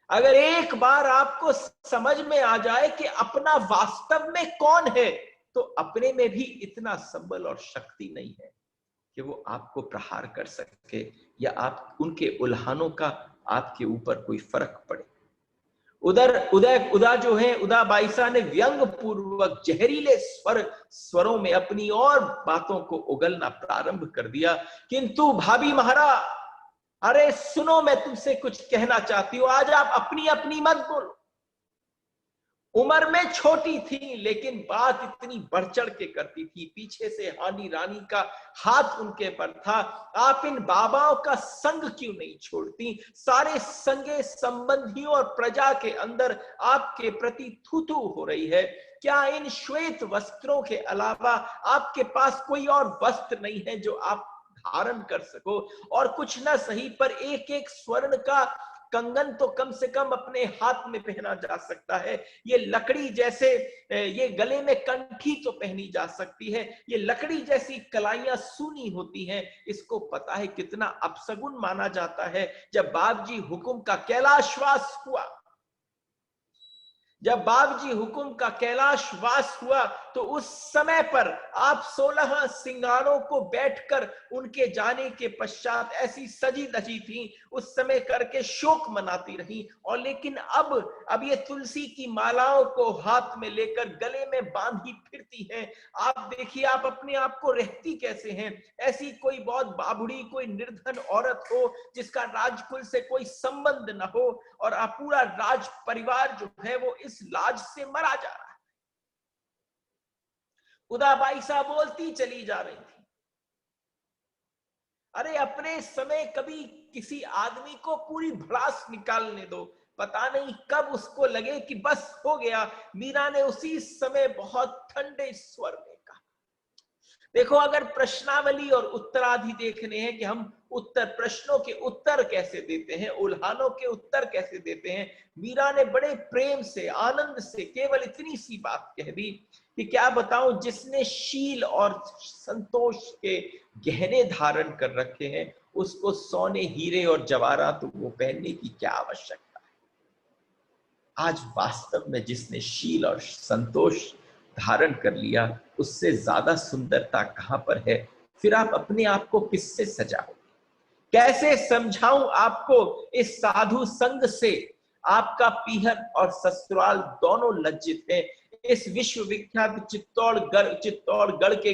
अगर एक बार आपको समझ में आ जाए कि अपना वास्तव में कौन है, तो अपने में भी इतना संबल और शक्ति नहीं है कि वो आपको प्रहार कर सके या आप उनके उल्हानों का आपके ऊपर कोई फर्क पड़े। उदा जो है, उदा बाईसा ने व्यंग पूर्वक जहरीले स्वरों में अपनी और बातों को उगलना प्रारंभ कर दिया। किंतु भाभी महारा, अरे सुनो, मैं तुमसे कुछ कहना चाहती हूं। आज आप अपनी अपनी मत बोलो। उम्र में छोटी थी, लेकिन बात इतनी बढ़ चढ़ के करती थी। पीछे से हानि रानी का हाथ उनके पर था। आप इन बाबाओं का संग क्यों नहीं छोड़ती? सारे संगे संबंधियों और प्रजा के अंदर आपके प्रति थू-थू हो रही है। क्या इन श्वेत वस्त्रों के अलावा आपके पास कोई और वस्त्र नहीं है जो आप धारण कर सको? और कुछ ना सही पर एक एक स्वर्ण का कंगन तो कम से कम अपने हाथ में पहना जा सकता है। ये लकड़ी जैसे, ये गले में कंठी तो पहनी जा सकती है। ये लकड़ी जैसी कलाइयां सूनी होती हैं। इसको पता है कितना अपशगुन माना जाता है। जब बाबजी हुकुम का कैलाशवास हुआ, जब बाबजी हुकुम का कैलाशवास हुआ, तो उस समय पर आप 16 सिंगारों को बैठकर उनके जाने के पश्चात ऐसी सजी धजी थी, उस समय करके शोक मनाती रही। और लेकिन अब ये तुलसी की मालाओं को हाथ में लेकर गले में बांधी फिरती हैं। आप देखिए, आप अपने आप को रहती कैसे हैं? ऐसी कोई बहुत बाबुड़ी, कोई निर्धन औरत हो जिसका राजकुल से कोई संबंध न हो, और पूरा राज परिवार जो है वो इस लाज से मरा जा रहा है। उदा बाईसा बोलती चली जा रही थी। अरे अपने समय कभी किसी आदमी को पूरी भड़ास निकालने दो, पता नहीं कब उसको लगे कि बस हो गया। मीरा ने उसी समय बहुत ठंडे स्वर में कहा, देखो अगर प्रश्नावली और उत्तरादि देखने हैं कि हम उत्तर, प्रश्नों के उत्तर कैसे देते हैं, उल्हानों के उत्तर कैसे देते हैं। मीरा ने बड़े प्रेम से, आनंद से केवल इतनी सी बात कह दी कि क्या बताऊं, जिसने शील और संतोष के गहने धारण कर रखे हैं उसको सोने, हीरे और जवाहरात तो वो पहनने की क्या आवश्यकता है। आज वास्तव में जिसने शील और संतोष धारण कर लिया उससे ज्यादा सुंदरता कहां पर है। फिर आप अपने आप को किससे सजाओगे, कैसे समझाऊं आपको इस साधु संग से। आपका पीहर और ससुराल दोनों लज्जित हैं। इस विश्वविख्यात चित्तौड़गढ़ के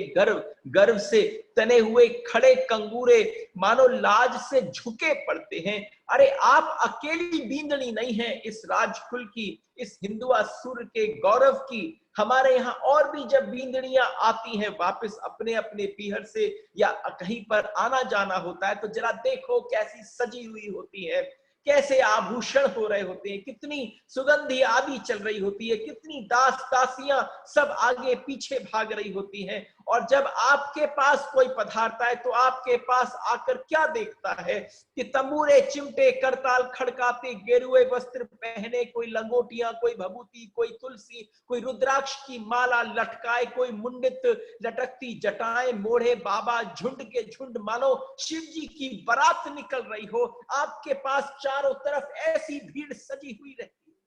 गर्व से तने हुए खड़े कंगूरे मानो लाज से झुके पड़ते हैं। अरे आप अकेली बींदनी नहीं है इस राजकुल की, इस हिंदुआ सुर के गौरव की। हमारे यहाँ और भी जब बींदड़ियां आती हैं वापस अपने अपने पीहर से या कहीं पर आना जाना होता है तो जरा देखो कैसी सजी हुई होती है, कैसे आभूषण हो रहे होते हैं, कितनी सुगंधी आदि चल रही होती है, कितनी दास दासियां सब आगे पीछे भाग रही होती हैं। और जब आपके पास कोई पधारता है तो आपके पास आकर क्या देखता है कि तंबूरे चिमटे, करताल खड़काते, गेरुए वस्त्र पहने, कोई लंगोटियां, कोई भभूति, कोई तुलसी, कोई रुद्राक्ष की माला लटकाए, कोई मुंडित लटकती जटाएं मोड़े बाबा झुंड के झुंड मानो शिव जी की बारात निकल रही हो। आपके पास चारों तरफ ऐसी भीड़ सजी हुई रहती है।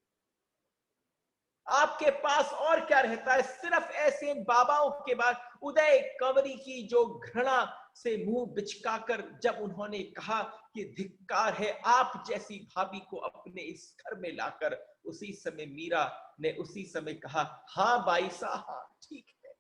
आपके पास और क्या रहता है, सिर्फ ऐसे बाबाओं के बाद उदय कंवरी की जो घृणा से मुंह बिचकाकर जब उन्होंने कहा कि धिक्कार है आप जैसी भाभी को अपने इस घर में लाकर, उसी समय मीरा ने उसी समय कहा, हाँ बाईसा, हाँ ठीक है,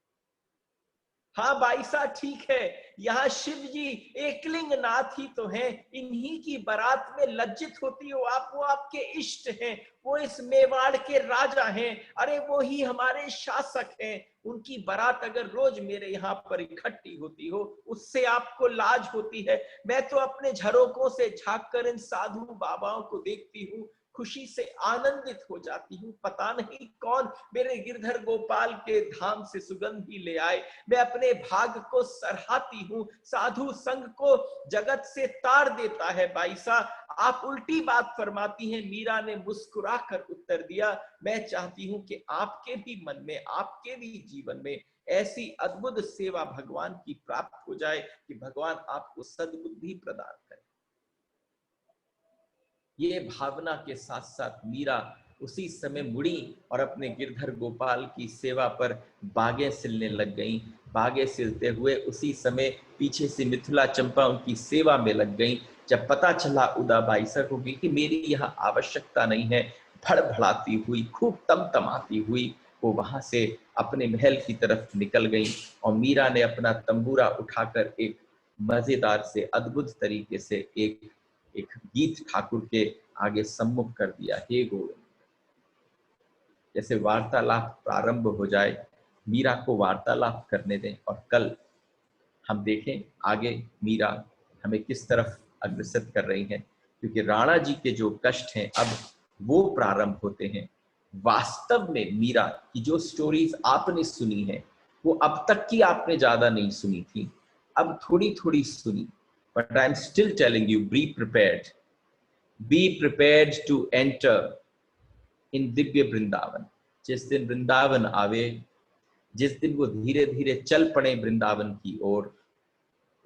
हाँ बाईसा ठीक है। यहाँ शिव जी एकलिंग नाथ ही तो हैं, इन्हीं की बारात में लज्जित होती हो आप। वो आपके इष्ट हैं, वो इस मेवाड़ के राजा हैं, अरे वो ही हमारे शासक हैं। उनकी बारात अगर रोज मेरे यहाँ पर इकट्ठी होती हो उससे आपको लाज होती है। मैं तो अपने झरोकों से झांक कर इन साधु बाबाओं को देखती हूँ, खुशी से आनंदित हो जाती हूँ। पता नहीं कौन मेरे गिरधर गोपाल के धाम से सुगंधी ले आए। मैं अपने भाग को सराहती हूँ, साधु संग को जगत से तार देता है। बाईसा आप उल्टी बात फरमाती हैं। मीरा ने मुस्कुराकर उत्तर दिया, मैं चाहती हूं कि आपके भी मन में, आपके भी जीवन में ऐसी अद्भुत सेवा भगवान की प्राप्त हो जाए कि भगवान आपको सद्बुद्धि प्रदान करे। ये भावना के साथ साथ मीरा उसी समय मुड़ी और अपने गिरधर गोपाल की सेवा पर बागें सिलने लग गईं। बागें सिलते हुए उसी समय पीछे से मिथिला चंपा उनकी सेवा में लग गईं। जब पता चला उदा बाईसा को कि मेरी यहाँ आवश्यकता नहीं है, भड़भड़ाती हुई, खूब तमतमाती हुई वो वहां से अपने महल की तरफ निकल गई। और मीरा ने अपना तंबूरा उठाकर एक मजेदार से अद्भुत तरीके से एक गीत ठाकुर के आगे सम्मुख कर दिया, हे गोविंद। जैसे वार्तालाप प्रारंभ हो जाए, मीरा को वार्तालाप करने दें और कल हम देखें आगे मीरा हमें किस तरफ अग्रसर कर रही है। क्योंकि राणा जी के जो कष्ट हैं अब वो प्रारंभ होते हैं। वास्तव में मीरा की जो स्टोरीज आपने सुनी है वो अब तक की आपने ज्यादा नहीं सुनी थी, अब थोड़ी थोड़ी सुनी। But I am still telling you, be prepared to enter in दिव्य वृंदावन। जिस दिन वृंदावन आवे, जिस दिन वो धीरे धीरे चल पड़े वृंदावन की ओर,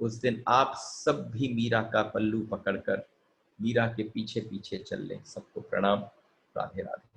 उस दिन आप सब भी मीरा का पल्लू पकड़कर मीरा के पीछे पीछे चल लें। सबको प्रणाम, राधे राधे।